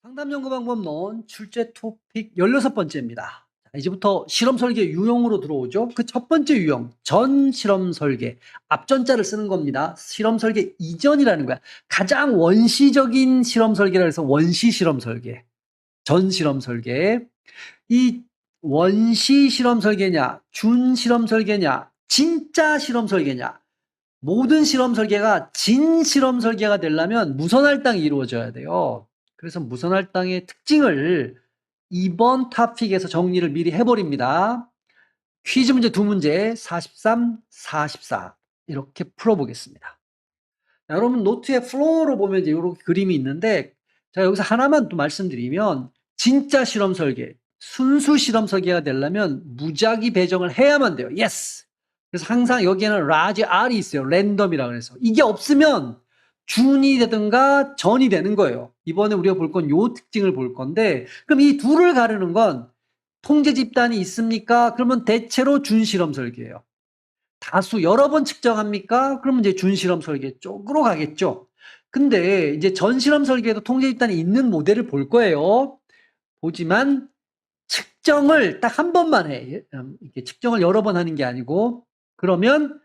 상담연구방법론 출제 토픽 16번째입니다. 이제부터 실험 설계 유형으로 들어오죠. 그 첫 번째 유형, 전 실험 설계. 앞전자를 쓰는 겁니다. 실험 설계 이전이라는 거야. 가장 원시적인 실험 설계라 해서 원시 실험 설계. 전 실험 설계. 이 원시 실험 설계냐, 준 실험 설계냐, 진짜 실험 설계냐. 모든 실험 설계가 진 실험 설계가 되려면 무선할당이 이루어져야 돼요. 그래서 무선할당의 특징을 이번 토픽에서 정리를 미리 해버립니다. 퀴즈 문제 두 문제 43, 44 이렇게 풀어보겠습니다. 자, 여러분 노트에 플로어로 보면 이제 이렇게 그림이 있는데 자 여기서 하나만 또 말씀드리면 진짜 실험 설계, 순수 실험 설계가 되려면 무작위 배정을 해야만 돼요. 예스! 그래서 항상 여기에는 large R이 있어요. 랜덤이라 그래서. 이게 없으면 준이 되든가 전이 되는 거예요. 이번에 우리가 볼 건 요 특징을 볼 건데 그럼 이 둘을 가르는 건 통제 집단이 있습니까? 그러면 대체로 준실험 설계예요. 다수 여러 번 측정합니까? 그러면 이제 준실험 설계 쪽으로 가겠죠. 근데 이제 전실험 설계에도 통제 집단이 있는 모델을 볼 거예요. 보지만 측정을 딱 한 번만 해. 이렇게 측정을 여러 번 하는 게 아니고 그러면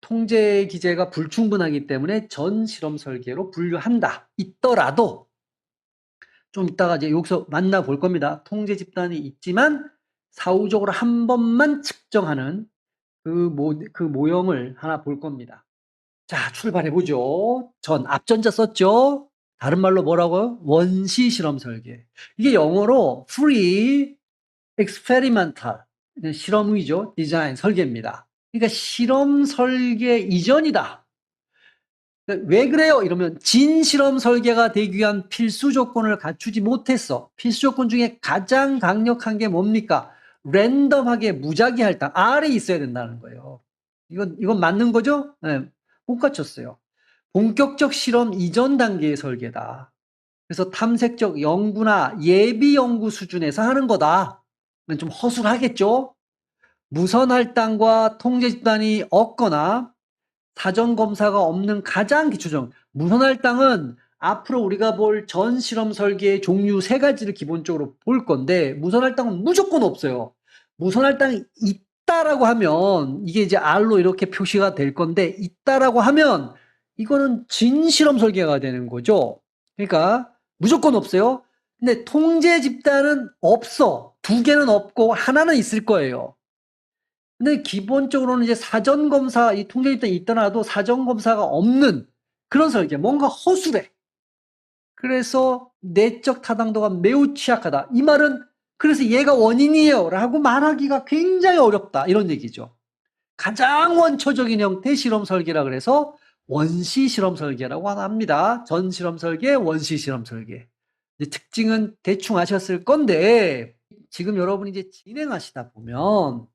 통제 기제가 불충분하기 때문에 전실험 설계로 분류한다. 있더라도 좀 이따가 이제 여기서 만나볼 겁니다. 통제 집단이 있지만 사후적으로 한 번만 측정하는 그 모형을 하나 볼 겁니다. 자, 출발해보죠. 앞전자 썼죠? 다른 말로 뭐라고요? 원시 실험 설계. 이게 영어로 free experimental, 실험의죠. 디자인 설계입니다. 그러니까 실험 설계 이전이다. 왜 그래요? 이러면 진실험 설계가 되기 위한 필수 조건을 갖추지 못했어. 필수 조건 중에 가장 강력한 게 뭡니까? 랜덤하게 무작위 할당, R이 있어야 된다는 거예요. 이건 맞는 거죠? 네, 못 갖췄어요. 본격적 실험 이전 단계의 설계다. 그래서 탐색적 연구나 예비 연구 수준에서 하는 거다. 좀 허술하겠죠? 무선 할당과 통제 집단이 없거나 사전 검사가 없는 가장 기초적 무선 할당은 앞으로 우리가 볼 전 실험 설계의 종류 세 가지를 기본적으로 볼 건데 무선 할당은 무조건 없어요. 무선 할당이 있다라고 하면 이게 이제 R로 이렇게 표시가 될 건데 있다라고 하면 이거는 진 실험 설계가 되는 거죠. 그러니까 무조건 없어요. 근데 통제 집단은 없어. 두 개는 없고 하나는 있을 거예요. 근데 기본적으로는 이제 사전 검사, 이 통제 집단이 있더라도 사전 검사가 없는 그런 설계, 뭔가 허술해. 그래서 내적 타당도가 매우 취약하다. 이 말은 그래서 얘가 원인이에요 라고 말하기가 굉장히 어렵다. 이런 얘기죠. 가장 원초적인 형태의 실험 설계라 그래서 원시 실험 설계라고 합니다. 전 실험 설계, 원시 실험 설계. 특징은 대충 아셨을 건데 지금 여러분이 이제 진행하시다 보면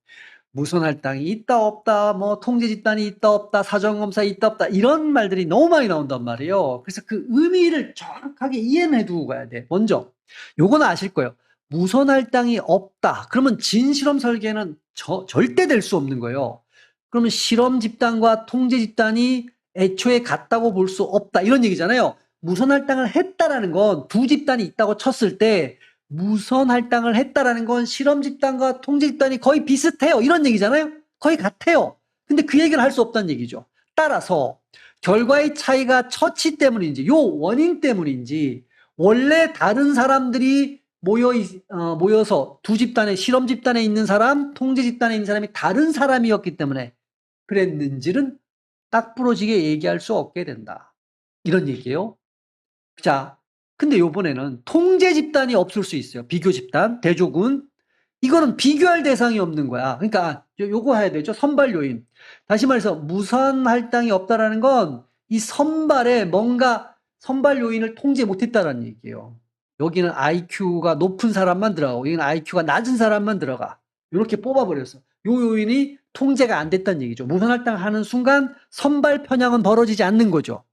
무선 할당이 있다 없다, 뭐 통제 집단이 있다 없다, 사전 검사 있다 없다 이런 말들이 너무 많이 나온단 말이에요. 그래서 그 의미를 정확하게 이해는 해두고 가야 돼. 먼저 요거는 아실 거예요. 무선 할당이 없다. 그러면 진실험 설계는 절대 될 수 없는 거예요. 그러면 실험 집단과 통제 집단이 애초에 같다고 볼 수 없다. 이런 얘기잖아요. 무선 할당을 했다라는 건 두 집단이 있다고 쳤을 때 무선 할당을 했다라는 건 실험 집단과 통제 집단이 거의 비슷해요. 이런 얘기잖아요. 거의 같아요. 근데 그 얘기를 할 수 없다는 얘기죠. 따라서 결과의 차이가 처치 때문인지 요 원인 때문인지 원래 다른 사람들이 모여서 두 집단에 실험 집단에 있는 사람, 통제 집단에 있는 사람이 다른 사람이었기 때문에 그랬는지는 딱 부러지게 얘기할 수 없게 된다. 이런 얘기예요. 자, 근데 요번에는 통제 집단이 없을 수 있어요. 비교 집단, 대조군. 이거는 비교할 대상이 없는 거야. 그러니까 요거 해야 되죠. 선발 요인. 다시 말해서 무선 할당이 없다라는 건 이 선발에 뭔가 선발 요인을 통제 못했다라는 얘기예요. 여기는 IQ가 높은 사람만 들어가고 여기는 IQ가 낮은 사람만 들어가. 이렇게 뽑아버렸어. 요 요인이 통제가 안 됐다는 얘기죠. 무선 할당하는 순간 선발 편향은 벌어지지 않는 거죠.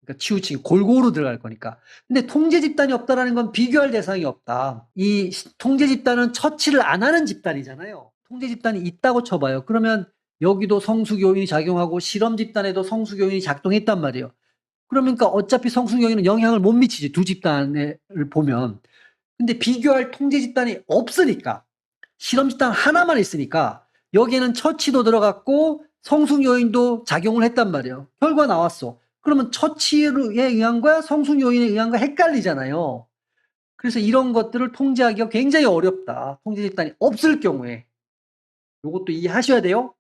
그러니까 치우치기 골고루 들어갈 거니까. 근데 통제 집단이 없다라는 건 비교할 대상이 없다. 이 통제 집단은 처치를 안 하는 집단이잖아요. 통제 집단이 있다고 쳐봐요. 그러면 여기도 성숙 요인이 작용하고 실험 집단에도 성숙 요인이 작동했단 말이에요. 그러니까 어차피 성숙요인은 영향을 못 미치지, 두 집단을 보면. 근데 비교할 통제 집단이 없으니까, 실험 집단 하나만 있으니까 여기에는 처치도 들어갔고 성숙 요인도 작용을 했단 말이에요. 결과 나왔어. 그러면 처치에 의한 거야, 성숙 요인에 의한 거야, 헷갈리잖아요. 그래서 이런 것들을 통제하기가 굉장히 어렵다. 통제 집단이 없을 경우에. 요것도 이해하셔야 돼요.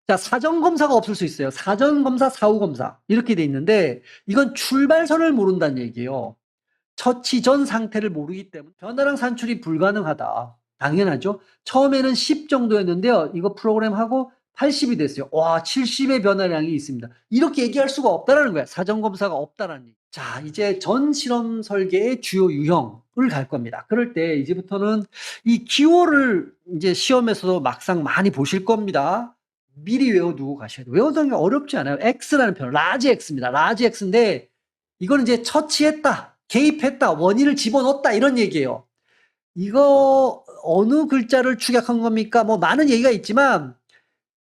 자, 사전검사가 없을 수 있어요. 사전검사, 사후검사. 이렇게 돼 있는데 이건 출발선을 모른다는 얘기예요. 처치 전 상태를 모르기 때문에 변화량 산출이 불가능하다. 당연하죠. 처음에는 10 정도였는데요. 이거 프로그램하고 80이 됐어요. 와, 70의 변화량이 있습니다. 이렇게 얘기할 수가 없다라는 거야. 사전검사가 없다라는 얘기. 자, 이제 전 실험 설계의 주요 유형을 갈 겁니다. 그럴 때 이제부터는 이 기호를 이제 시험에서도 막상 많이 보실 겁니다. 미리 외워두고 가셔야 돼요. 외워두는 게 어렵지 않아요. X라는 표현, 라지 X입니다. 라지 X인데 이거는 이제 처치했다, 개입했다, 원인을 집어넣었다 이런 얘기예요. 이거 어느 글자를 축약한 겁니까? 뭐 많은 얘기가 있지만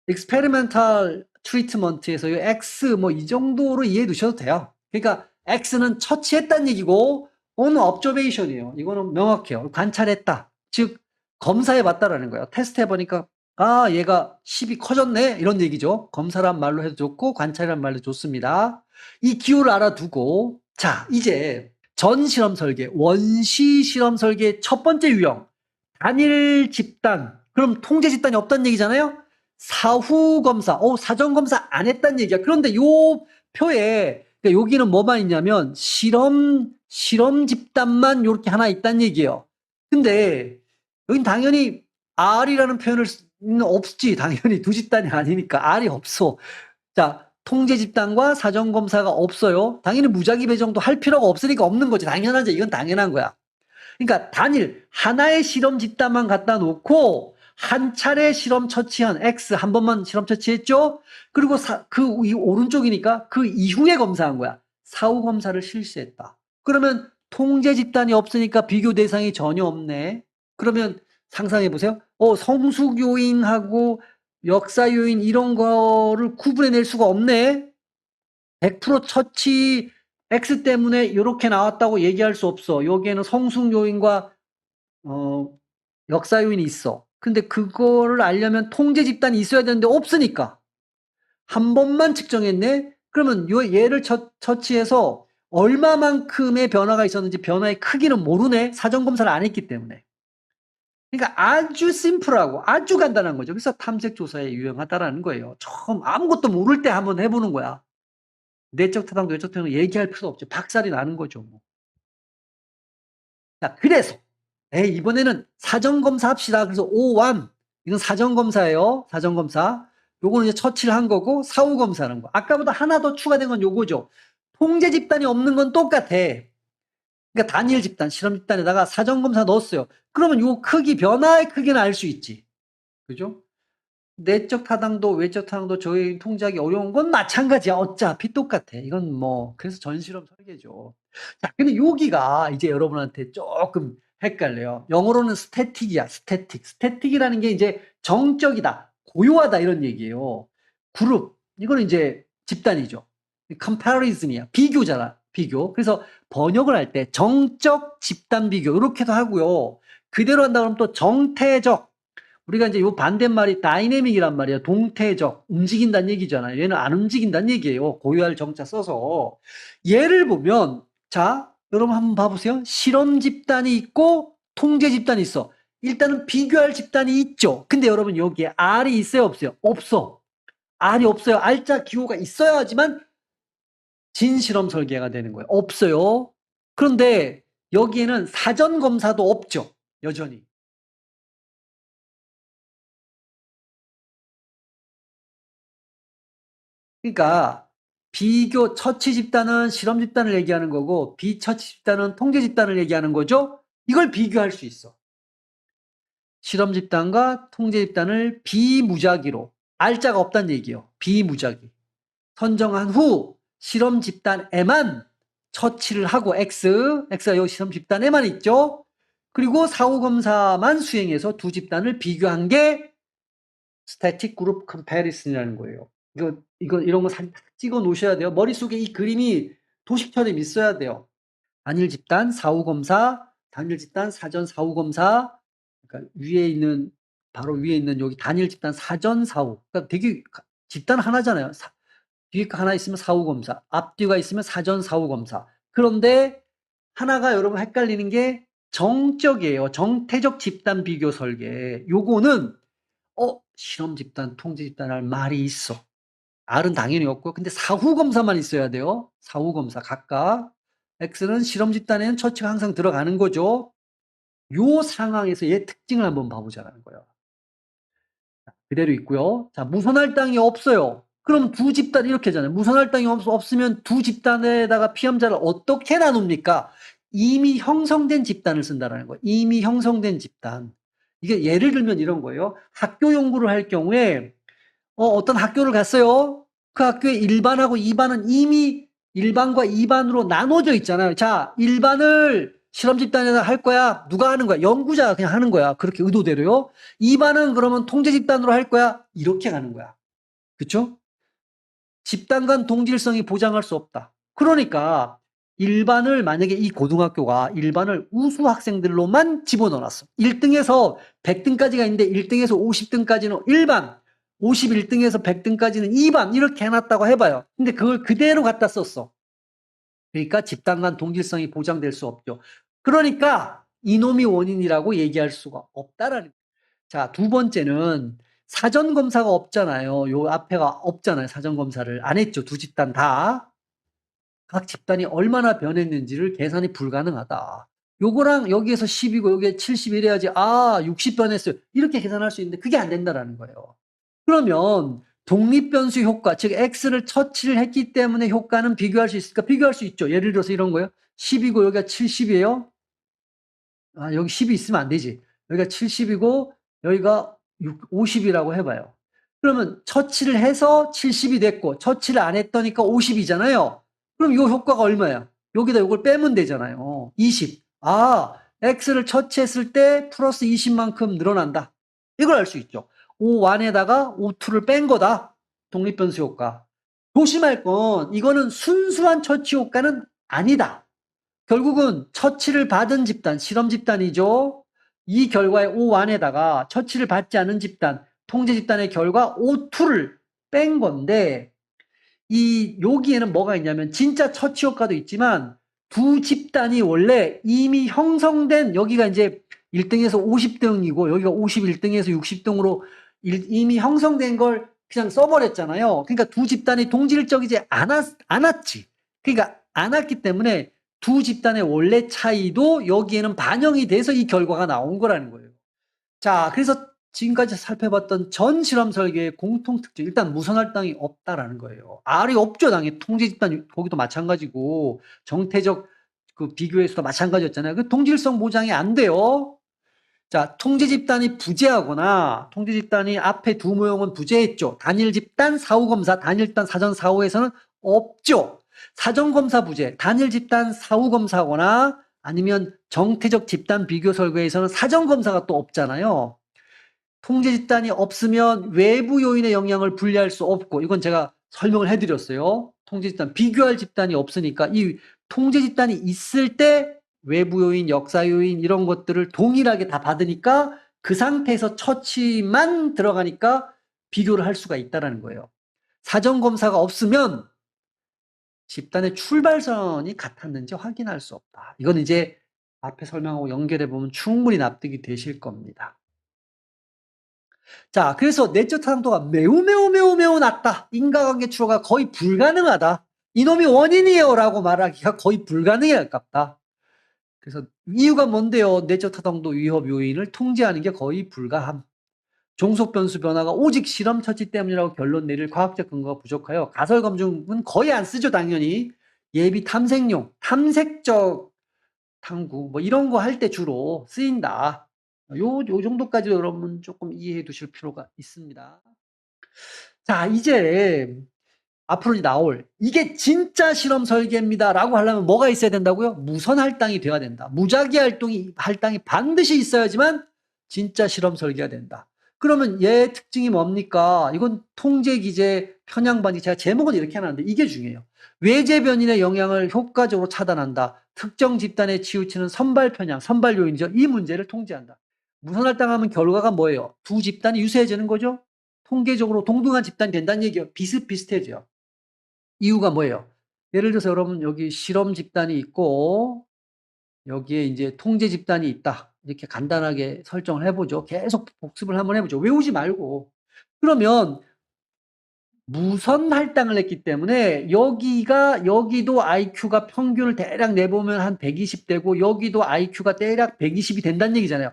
experimental treatment에서 이 X 뭐 이 정도로 이해해 두셔도 돼요. 그러니까 X는 처치했다는 얘기고 on observation이에요. 이거는 명확해요. 관찰했다. 즉 검사해 봤다라는 거예요. 테스트해 보니까 아, 얘가 10이 커졌네 이런 얘기죠. 검사란 말로 해도 좋고 관찰이란 말로 좋습니다. 이 기호를 알아두고 자, 이제 전 실험 설계, 원시 실험 설계 첫 번째 유형 단일 집단. 그럼 통제 집단이 없다는 얘기잖아요. 사후 검사, 사전 검사 안 했다는 얘기야. 그런데 요 표에 그러니까 여기는 뭐만 있냐면 실험 집단만 요렇게 하나 있다는 얘기예요. 근데 여긴 당연히 R이라는 표현을 없지. 당연히 두 집단이 아니니까 R이 없어. 자, 통제 집단과 사전 검사가 없어요. 당연히 무작위 배정도 할 필요가 없으니까 없는 거지. 당연하죠. 이건 당연한 거야. 그러니까 단일 하나의 실험 집단만 갖다 놓고 한 차례 실험 처치한 X 한 번만 실험 처치했죠. 그리고 그 오른쪽이니까 그 이후에 검사한 거야. 사후 검사를 실시했다. 그러면 통제 집단이 없으니까 비교 대상이 전혀 없네. 그러면 상상해 보세요. 성숙 요인하고 역사 요인 이런 거를 구분해낼 수가 없네. 100% 처치 X 때문에 이렇게 나왔다고 얘기할 수 없어. 여기에는 성숙 요인과 역사 요인이 있어. 근데 그거를 알려면 통제 집단이 있어야 되는데 없으니까 한 번만 측정했네. 그러면 얘를 처치해서 얼마만큼의 변화가 있었는지 변화의 크기는 모르네. 사전 검사를 안 했기 때문에. 그러니까 아주 심플하고 아주 간단한 거죠. 그래서 탐색 조사에 유용하다라는 거예요. 처음 아무것도 모를 때 한번 해보는 거야. 내적 타당도 외적 타당도 얘기할 필요 없죠. 박살이 나는 거죠. 뭐. 자, 그래서 이번에는 사전검사 합시다. 그래서 O1 이건 사전검사예요. 사전검사. 요거는 이제 처치를 한 거고 사후검사하는 거. 아까보다 하나 더 추가된 건 요거죠. 통제 집단이 없는 건 똑같아. 그러니까 단일 집단, 실험 집단에다가 사전검사 넣었어요. 그러면 요 크기, 변화의 크기는 알 수 있지. 그죠? 내적 타당도, 외적 타당도 저희 통제하기 어려운 건 마찬가지야. 어차피 똑같아. 이건 뭐 그래서 전실험 설계죠. 자, 근데 여기가 이제 여러분한테 조금 헷갈려요. 영어로는 스태틱이야. 스태틱. 스태틱이라는 게 이제 정적이다, 고요하다 이런 얘기예요. 그룹 이거는 이제 집단이죠. comparison이야. 비교잖아. 비교. 그래서 번역을 할 때 정적 집단 비교 이렇게도 하고요. 그대로 한다 그러면 또 정태적. 우리가 이제 요 반대말이 다이내믹이란 말이에요. 동태적, 움직인다는 얘기잖아요. 얘는 안 움직인다는 얘기예요. 고유할 정자 써서. 예를 보면, 자, 여러분 한번 봐보세요. 실험 집단이 있고 통제 집단이 있어. 일단은 비교할 집단이 있죠. 근데 여러분 여기에 R이 있어요, 없어요? 없어. R이 없어요. R자 기호가 있어야지만 진실험 설계가 되는 거예요. 없어요. 그런데 여기에는 사전 검사도 없죠. 여전히. 그러니까 비교 처치 집단은 실험 집단을 얘기하는 거고 비처치 집단은 통제 집단을 얘기하는 거죠. 이걸 비교할 수 있어. 실험 집단과 통제 집단을 비무작위로, R자가 없다는 얘기예요. 비무작위. 선정한 후 실험 집단에만 처치를 하고 X가 여기 실험 집단에만 있죠. 그리고 사후 검사만 수행해서 두 집단을 비교한 게 스태틱 그룹 컴패리슨이라는 거예요. 이런 거 찍어 놓으셔야 돼요. 머릿속에 이 그림이 도식처럼 있어야 돼요. 단일 집단 사후검사, 단일 집단 사전 사후검사, 그러니까 위에 있는 바로 위에 있는 여기 단일 집단 사전 사후. 그러니까 되게 집단 하나잖아요. 뒤에 거 하나 있으면 사후검사, 앞뒤가 있으면 사전 사후검사. 그런데 하나가 여러분 헷갈리는 게 정적이에요. 정태적 집단 비교 설계. 요거는 실험 집단, 통제 집단 할 말이 있어. R은 당연히 없고 근데 사후검사만 있어야 돼요. 사후검사 각각. X는 실험 집단에는 처치가 항상 들어가는 거죠. 요 상황에서 얘 특징을 한번 봐보자는 거예요. 그대로 있고요. 자, 무선할당이 없어요. 그럼 두 집단 이렇게 하잖아요. 무선할당이 없으면 두 집단에다가 피험자를 어떻게 나눕니까? 이미 형성된 집단을 쓴다는 거예요. 이미 형성된 집단. 이게 예를 들면 이런 거예요. 학교 연구를 할 경우에 어떤 학교를 갔어요. 그 학교에 1반하고 2반은 이미 1반과 2반으로 나눠져 있잖아요. 자, 1반을 실험 집단에다 할 거야. 누가 하는 거야? 연구자가 그냥 하는 거야. 그렇게 의도대로요. 2반은 그러면 통제 집단으로 할 거야. 이렇게 가는 거야. 그쵸? 집단 간 동질성이 보장할 수 없다. 그러니까 1반을 만약에 이 고등학교가 1반을 우수 학생들로만 집어넣어놨어. 1등에서 100등까지가 있는데 1등에서 50등까지는 1반, 51등에서 100등까지는 2반 이렇게 해놨다고 해봐요. 근데 그걸 그대로 갖다 썼어. 그러니까 집단 간 동질성이 보장될 수 없죠. 그러니까 이놈이 원인이라고 얘기할 수가 없다라는. 자, 두 번째는 사전검사가 없잖아요. 요 앞에가 없잖아요. 사전검사를 안 했죠. 두 집단 다. 각 집단이 얼마나 변했는지를 계산이 불가능하다. 요거랑 여기에서 10이고 여기에 70 이래야지 60 변했어요. 이렇게 계산할 수 있는데 그게 안 된다라는 거예요. 그러면 독립변수 효과, 즉 X를 처치를 했기 때문에 효과는 비교할 수 있을까? 비교할 수 있죠. 예를 들어서 이런 거예요. 10이고 여기가 70이에요. 여기 10이 있으면 안 되지. 여기가 70이고 여기가 50이라고 해봐요. 그러면 처치를 해서 70이 됐고 처치를 안 했더니까 50이잖아요. 그럼 이 효과가 얼마야? 여기다 이걸 빼면 되잖아요. 20. X를 처치했을 때 플러스 20만큼 늘어난다. 이걸 알 수 있죠. O1에다가 O2를 뺀 거다. 독립변수 효과. 조심할 건 이거는 순수한 처치 효과는 아니다. 결국은 처치를 받은 집단, 실험 집단이죠. 이 결과의 O1에다가 처치를 받지 않은 집단, 통제 집단의 결과 O2를 뺀 건데 여기에는 뭐가 있냐면 진짜 처치 효과도 있지만 두 집단이 원래 이미 형성된 여기가 이제 1등에서 50등이고 여기가 51등에서 60등으로 이미 형성된 걸 그냥 써버렸잖아요. 그러니까 두 집단이 동질적이지 않았지. 그러니까 않았기 때문에 두 집단의 원래 차이도 여기에는 반영이 돼서 이 결과가 나온 거라는 거예요. 자, 그래서 지금까지 살펴봤던 전 실험 설계의 공통 특징, 일단 무선할당이 없다라는 거예요. R이 없죠, 당연히. 통제 집단 거기도 마찬가지고 정태적 그 비교에서도 마찬가지였잖아요. 그 동질성 보장이 안 돼요. 자, 통제 집단이 부재하거나 통제 집단이 앞에 두 모형은 부재했죠. 단일 집단 사후검사, 단일 집단 사전 사후에서는 없죠. 사전검사 부재, 단일 집단 사후검사거나 아니면 정태적 집단 비교 설계에서는 사전검사가 또 없잖아요. 통제 집단이 없으면 외부 요인의 영향을 분리할 수 없고 이건 제가 설명을 해드렸어요. 통제 집단, 비교할 집단이 없으니까 이 통제 집단이 있을 때 외부 요인, 역사 요인 이런 것들을 동일하게 다 받으니까 그 상태에서 처치만 들어가니까 비교를 할 수가 있다는 거예요. 사전검사가 없으면 집단의 출발선이 같았는지 확인할 수 없다. 이건 이제 앞에 설명하고 연결해 보면 충분히 납득이 되실 겁니다. 자, 그래서 내적 타당도가 매우 낮다. 인과관계 추로가 거의 불가능하다. 이놈이 원인이에요 라고 말하기가 거의 불가능에 가깝다. 그래서 이유가 뭔데요? 내적 타당도 위협 요인을 통제하는 게 거의 불가함. 종속 변수 변화가 오직 실험 처치 때문이라고 결론 내릴 과학적 근거가 부족하여 가설 검증은 거의 안 쓰죠, 당연히. 예비 탐색용, 탐색적 탐구 뭐 이런 거 할 때 주로 쓰인다. 요 정도까지 여러분 조금 이해해 두실 필요가 있습니다. 자, 이제 앞으로 나올 이게 진짜 실험 설계입니다라고 하려면 뭐가 있어야 된다고요? 무선 할당이 돼야 된다. 무작위 할당이 반드시 있어야지만 진짜 실험 설계가 된다. 그러면 얘 특징이 뭡니까? 이건 통제 기제 편향 반응이 제가 제목은 이렇게 해놨는데 이게 중요해요. 외제 변인의 영향을 효과적으로 차단한다. 특정 집단에 치우치는 선발 편향, 선발 요인이죠. 이 문제를 통제한다. 무선할당하면 결과가 뭐예요? 두 집단이 유사해지는 거죠. 통계적으로 동등한 집단이 된다는 얘기예요. 비슷비슷해져요. 이유가 뭐예요? 예를 들어서 여러분 여기 실험 집단이 있고 여기에 이제 통제 집단이 있다. 이렇게 간단하게 설정을 해보죠. 계속 복습을 한번 해보죠. 외우지 말고. 그러면 무선 할당을 했기 때문에 여기도 IQ가 평균을 대략 내보면 한 120 되고 여기도 IQ가 대략 120이 된다는 얘기잖아요.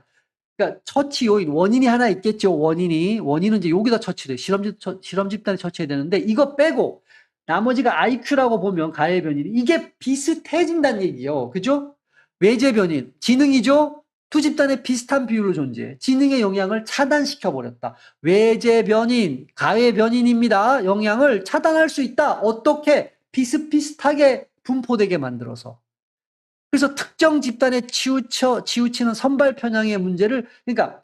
그러니까 처치 요인, 원인이 하나 있겠죠. 원인은 이제 여기다 처치돼. 실험 집단에 처치해야 되는데 이거 빼고 나머지가 IQ라고 보면 가해 변인 이게 비슷해진다는 얘기예요. 그죠? 외제 변인, 지능이죠? 두 집단에 비슷한 비율로 존재해. 지능의 영향을 차단시켜 버렸다. 외제 변인, 가해 변인입니다. 영향을 차단할 수 있다. 어떻게? 비슷비슷하게 분포되게 만들어서. 그래서 특정 집단에 치우치는 선발 편향의 문제를, 그러니까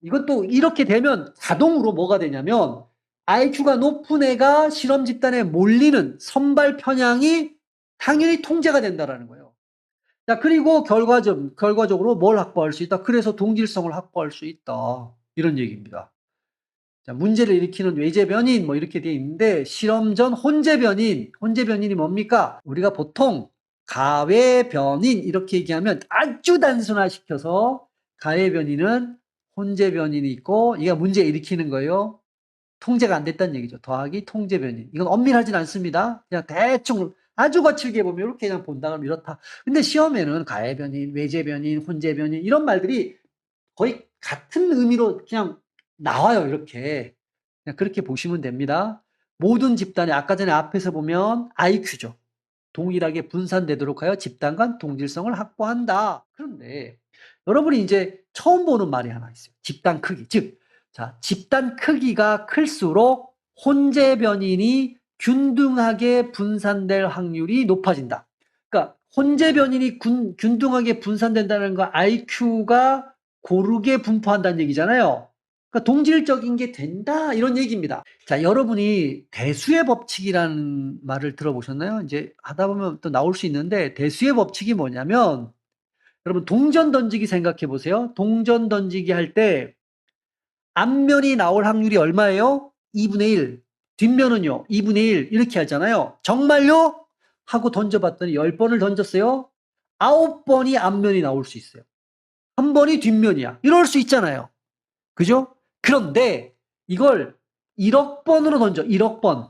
이것도 이렇게 되면 자동으로 뭐가 되냐면 IQ가 높은 애가 실험 집단에 몰리는 선발 편향이 당연히 통제가 된다라는 거예요. 자, 그리고 결과적으로 뭘 확보할 수 있다? 그래서 동질성을 확보할 수 있다. 이런 얘기입니다. 자, 문제를 일으키는 외제 변인 뭐 이렇게 되어 있는데 실험 전 혼재 변인이 뭡니까? 우리가 보통 가외 변인 이렇게 얘기하면 아주 단순화시켜서 가외 변인은 혼재 변인이 있고 이게 문제 일으키는 거예요. 통제가 안 됐다는 얘기죠. 더하기 통제 변인. 이건 엄밀하진 않습니다. 그냥 대충 아주 거칠게 보면 이렇게 그냥 본다 그러면 이렇다. 근데 시험에는 가해 변인, 외제 변인, 혼재 변인 이런 말들이 거의 같은 의미로 그냥 나와요. 이렇게. 그냥 그렇게 보시면 됩니다. 모든 집단이 아까 전에 앞에서 보면 IQ죠. 동일하게 분산되도록 하여 집단 간 동질성을 확보한다. 그런데 여러분이 이제 처음 보는 말이 하나 있어요. 집단 크기. 즉, 자, 집단 크기가 클수록 혼재 변인이 균등하게 분산될 확률이 높아진다. 그러니까 혼재 변인이 균등하게 분산된다는 거 IQ가 고르게 분포한다는 얘기잖아요. 그러니까 동질적인 게 된다 이런 얘기입니다. 자, 여러분이 대수의 법칙이라는 말을 들어보셨나요? 이제 하다 보면 또 나올 수 있는데 대수의 법칙이 뭐냐면 여러분 동전 던지기 생각해 보세요. 동전 던지기 할 때 앞면이 나올 확률이 얼마예요? 2분의 1. 뒷면은요? 2분의 1 이렇게 하잖아요. 정말요? 하고 던져봤더니 10번을 던졌어요. 9번이 앞면이 나올 수 있어요. 한 번이 뒷면이야. 이럴 수 있잖아요. 그죠? 그런데 이걸 1억 번으로 던져. 1억 번.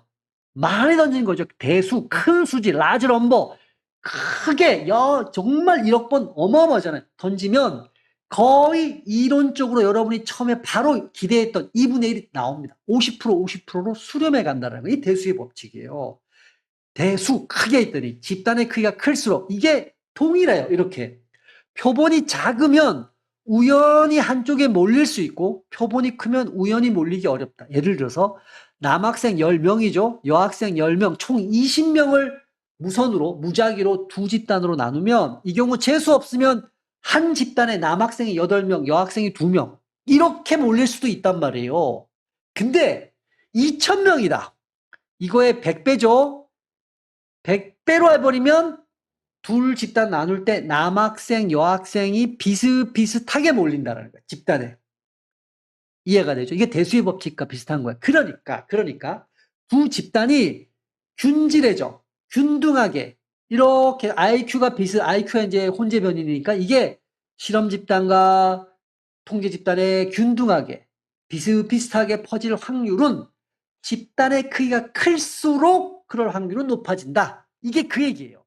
많이 던진 거죠. 대수, 큰 수지, 라지 넘버. 크게, 정말 1억 번 어마어마하잖아요. 던지면 거의 이론적으로 여러분이 처음에 바로 기대했던 2분의 1이 나옵니다. 50%, 50%로 수렴해 간다는 게 대수의 법칙이에요. 대수 크게 했더니 집단의 크기가 클수록 이게 동일해요. 이렇게. 표본이 작으면 우연히 한쪽에 몰릴 수 있고 표본이 크면 우연히 몰리기 어렵다. 예를 들어서 남학생 10명이죠. 여학생 10명, 총 20명을 무선으로, 무작위로 두 집단으로 나누면 이 경우 재수 없으면 한 집단에 남학생이 8명, 여학생이 2명 이렇게 몰릴 수도 있단 말이에요. 근데 2,000명이다. 이거의 100배죠. 100배로 해버리면 둘 집단 나눌 때 남학생, 여학생이 비슷비슷하게 몰린다는 거야. 집단에. 이해가 되죠? 이게 대수의 법칙과 비슷한 거야. 그러니까 두 집단이 균질해져. 균등하게. 이렇게 IQ가 IQ가 이제 혼재 변이니까 이게 실험 집단과 통제 집단에 균등하게 비슷비슷하게 퍼질 확률은 집단의 크기가 클수록 그럴 확률은 높아진다. 이게 그 얘기예요.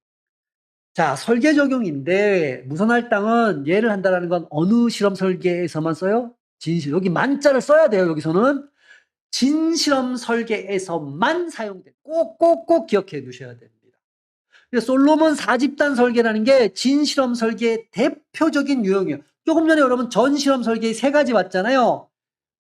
자, 설계 적용인데 무선 할당은 예를 한다는 건 어느 실험 설계에서만 써요? 여기 만자를 써야 돼요. 여기서는 진실험 설계에서만 사용돼. 꼭꼭꼭 기억해 두셔야 됩니다. 솔로몬 4집단 설계라는 게 진실험 설계의 대표적인 유형이에요. 조금 전에 여러분 전실험 설계 3가지 봤잖아요.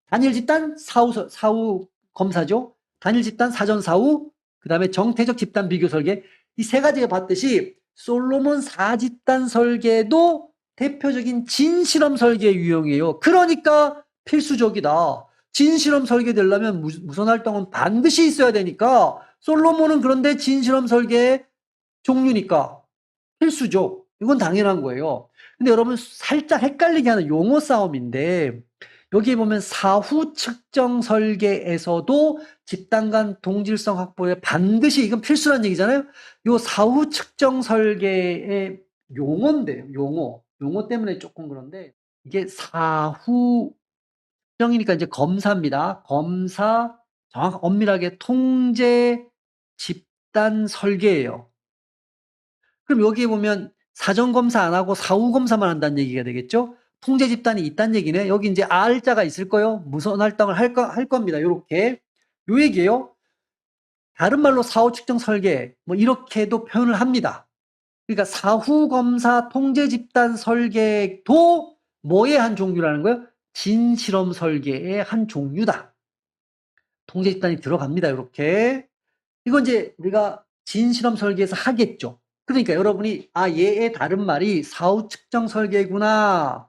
단일 집단 사후 검사죠. 단일 집단 사전 사후, 그 다음에 정태적 집단 비교 설계. 이 3가지가 봤듯이 솔로몬 4집단 설계도 대표적인 진실험 설계 유형이에요. 그러니까 필수적이다. 진실험 설계되려면 무선 활동은 반드시 있어야 되니까 솔로몬은 그런데 진실험 설계의 종류니까 필수죠. 이건 당연한 거예요. 근데 여러분 살짝 헷갈리게 하는 용어 싸움인데 여기 보면 사후 측정 설계에서도 집단 간 동질성 확보에 반드시 이건 필수란 얘기잖아요. 요 사후 측정 설계의 용어인데요. 용어 때문에 조금 그런데 이게 사후 측정이니까 이제 검사입니다. 검사 정확 엄밀하게 통제 집단 설계예요. 그럼 여기에 보면 사전 검사 안 하고 사후 검사만 한다는 얘기가 되겠죠? 통제 집단이 있다는 얘기네. 여기 이제 R자가 있을 거요. 무선 활동을 할 겁니다. 요렇게. 요 얘기예요. 다른 말로 사후 측정 설계 뭐 이렇게도 표현을 합니다. 그러니까 사후 검사 통제 집단 설계도 뭐의 한 종류라는 거예요? 진실험 설계의 한 종류다. 통제 집단이 들어갑니다. 요렇게. 이건 이제 우리가 진실험 설계에서 하겠죠. 그러니까 여러분이 얘의 다른 말이 사후 측정 설계구나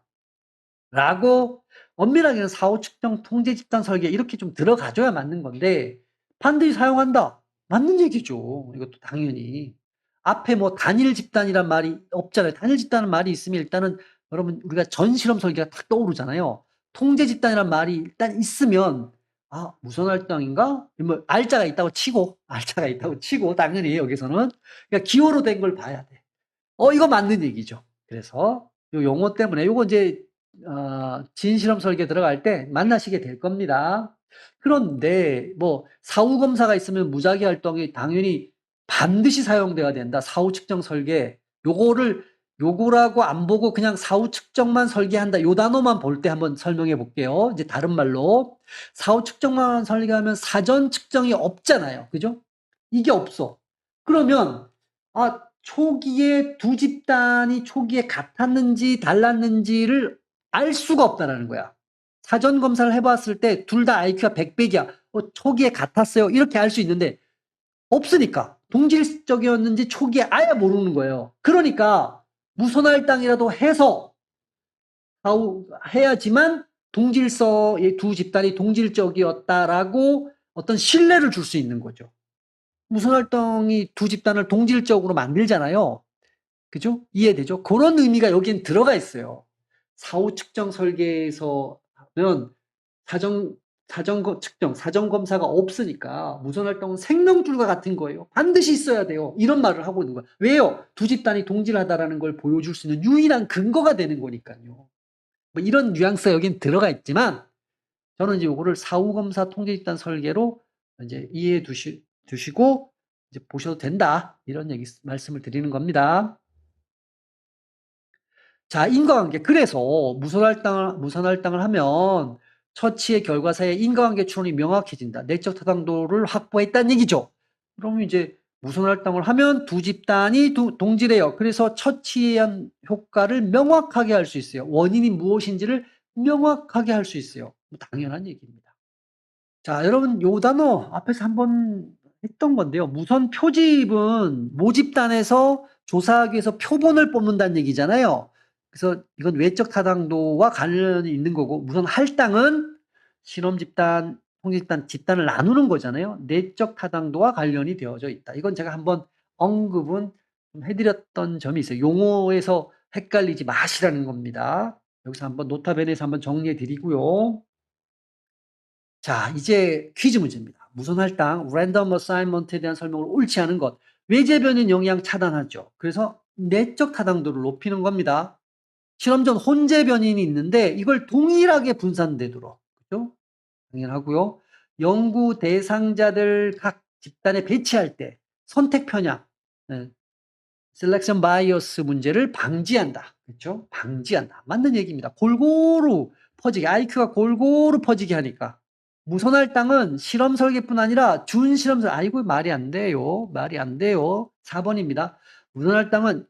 라고 엄밀하게는 사후 측정 통제 집단 설계 이렇게 좀 들어가줘야 맞는 건데 반드시 사용한다. 맞는 얘기죠. 이것도 당연히. 앞에 뭐 단일 집단이란 말이 없잖아요. 단일 집단은 말이 있으면 일단은 여러분 우리가 전실험 설계가 딱 떠오르잖아요. 통제 집단이란 말이 일단 있으면 무선 활동인가? 뭐 R자가 있다고 치고 당연히 여기서는 그러니까 기호로 된 걸 봐야 돼. 이거 맞는 얘기죠. 그래서 요 용어 때문에 요거 이제 진실험 설계 들어갈 때 만나시게 될 겁니다. 그런데 뭐 사후 검사가 있으면 무작위 활동이 당연히 반드시 사용돼야 된다. 사후 측정 설계 요거라고 안 보고 그냥 사후 측정만 설계한다. 요 단어만 볼 때 한번 설명해 볼게요. 이제 다른 말로 사후 측정만 설계하면 사전 측정이 없잖아요. 그죠? 이게 없어. 그러면 초기에 두 집단이 초기에 같았는지 달랐는지를 알 수가 없다라는 거야. 사전 검사를 해봤을 때 둘 다 IQ가 100백이야. 초기에 같았어요. 이렇게 알 수 있는데 없으니까 동질적이었는지 초기에 아예 모르는 거예요. 그러니까 무선할당이라도 해서 해야지만 동질서의 두 집단이 동질적이었다라고 어떤 신뢰를 줄 수 있는 거죠. 무선활동이 두 집단을 동질적으로 만들잖아요. 그죠? 이해되죠? 그런 의미가 여기엔 들어가 있어요. 사후 측정 설계에서 하면 사전 측정, 사전 검사가 없으니까 무선 활동은 생명줄과 같은 거예요. 반드시 있어야 돼요. 이런 말을 하고 있는 거야. 왜요? 두 집단이 동질하다라는 걸 보여줄 수 있는 유일한 근거가 되는 거니까요. 뭐 이런 뉘앙스가 여긴 들어가 있지만 저는 이제 요거를 사후 검사 통제 집단 설계로 이제 이해해 두시고 이제 보셔도 된다. 이런 말씀을 드리는 겁니다. 자, 인과관계. 그래서 무선 할당을 하면 처치의 결과사의 인과관계 추론이 명확해진다. 내적 타당도를 확보했다는 얘기죠. 그러면 이제 무선 할당을 하면 두 집단이 동질해요. 그래서 처치한 효과를 명확하게 할 수 있어요. 원인이 무엇인지를 명확하게 할 수 있어요. 당연한 얘기입니다. 자, 여러분 요 단어 앞에서 한번 했던 건데요. 무선 표집은 모집단에서 조사하기 위해서 표본을 뽑는다는 얘기잖아요. 그래서 이건 외적 타당도와 관련이 있는 거고 무선 할당은 실험 집단, 통제 집단을 나누는 거잖아요. 내적 타당도와 관련이 되어져 있다. 이건 제가 한번 언급은 좀 해드렸던 점이 있어요. 용어에서 헷갈리지 마시라는 겁니다. 여기서 한번 노타벤에서 한번 정리해 드리고요. 자, 이제 퀴즈 문제입니다. 무선 할당, 랜덤 어사인먼트에 대한 설명을 옳지 않은 것. 외제 변인 영향 차단하죠. 그래서 내적 타당도를 높이는 겁니다. 실험 전 혼재 변인이 있는데 이걸 동일하게 분산되도록. 그죠? 당연하고요. 연구 대상자들 각 집단에 배치할 때 선택 편향, 셀렉션 바이어스 문제를 방지한다. 그렇죠? 방지한다. 맞는 얘기입니다. 골고루 퍼지게, IQ가 골고루 퍼지게 하니까. 무선 할당은 실험 설계뿐 아니라 준 실험 설계, 아이고 말이 안 돼요. 말이 안 돼요. 4번입니다. 무선 할당은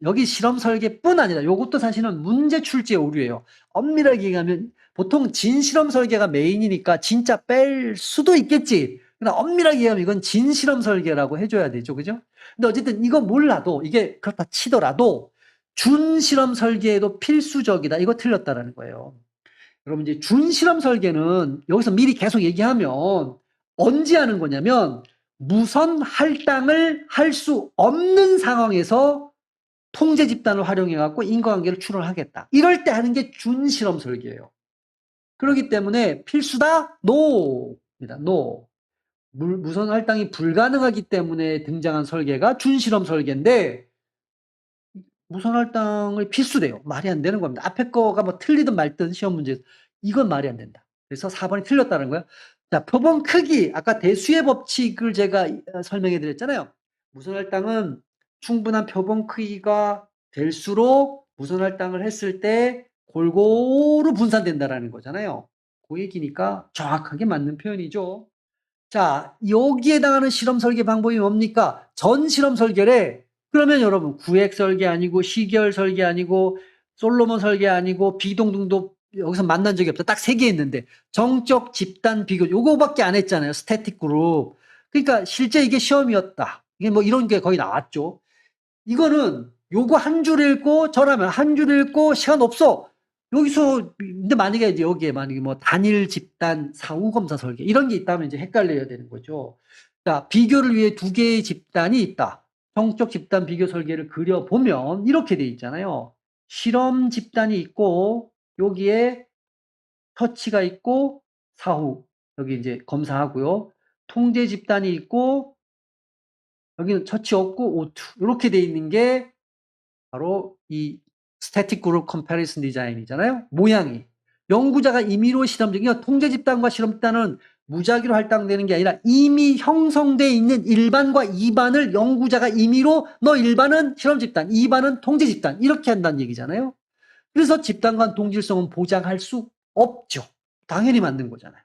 여기 실험 설계뿐 아니라 이것도 사실은 문제 출제 오류예요. 엄밀하게 얘기하면 보통 진실험 설계가 메인이니까 진짜 뺄 수도 있겠지. 그러나 엄밀하게 얘기하면 이건 진실험 설계라고 해줘야 되죠. 그죠? 근데 어쨌든 이거 몰라도 이게 그렇다 치더라도 준 실험 설계에도 필수적이다. 이거 틀렸다라는 거예요. 여러분 이제 준실험 설계는 여기서 미리 계속 얘기하면 언제 하는 거냐면 무선 할당을 할 수 없는 상황에서 통제 집단을 활용해 갖고 인과관계를 추론하겠다. 이럴 때 하는 게 준실험 설계예요. 그렇기 때문에 필수다? 노입니다. 노. 무선 할당이 불가능하기 때문에 등장한 설계가 준실험 설계인데 무선 할당을 필수래요. 말이 안 되는 겁니다. 앞에 거가 뭐 틀리든 말든 시험 문제에서 이건 말이 안 된다. 그래서 4번이 틀렸다는 거야. 자, 표본 크기. 아까 대수의 법칙을 제가 설명해 드렸잖아요. 무선 할당은 충분한 표본 크기가 될수록 무선 할당을 했을 때 골고루 분산된다라는 거잖아요. 그 얘기니까 정확하게 맞는 표현이죠. 자, 여기에 해당하는 실험 설계 방법이 뭡니까? 전 실험 설계래. 그러면 여러분 구획 설계 아니고 시계열 설계 아니고 솔로몬 설계 아니고 비동등도 여기서 만난 적이 없다. 딱 3개 했는데 정적 집단 비교 요거밖에 안 했잖아요. 스태틱 그룹. 그러니까 실제 이게 시험이었다. 이게 뭐 이런 게 거의 나왔죠. 이거는 요거 한 줄 읽고 저라면 한 줄 읽고 시간 없어. 여기서 근데 만약에 이제 여기에 만약에 뭐 단일 집단 사후 검사 설계 이런 게 있다면 이제 헷갈려야 되는 거죠. 자, 비교를 위해 2개의 집단이 있다. 성적 집단 비교 설계를 그려보면 이렇게 돼 있잖아요. 실험 집단이 있고 여기에 터치가 있고 사후 여기 이제 검사하고요. 통제 집단이 있고 여기는 터치 없고 오투 이렇게 돼 있는 게 바로 이 스태틱 그룹 컴패리슨 디자인이잖아요. 모양이. 연구자가 임의로 실험적인 통제 집단과 실험 집단은 무작위로 할당되는 게 아니라 이미 형성되어 있는 1반과 2반을 연구자가 임의로 너 1반은 실험 집단, 2반은 통제 집단 이렇게 한다는 얘기잖아요. 그래서 집단 간 동질성은 보장할 수 없죠. 당연히 맞는 거잖아요.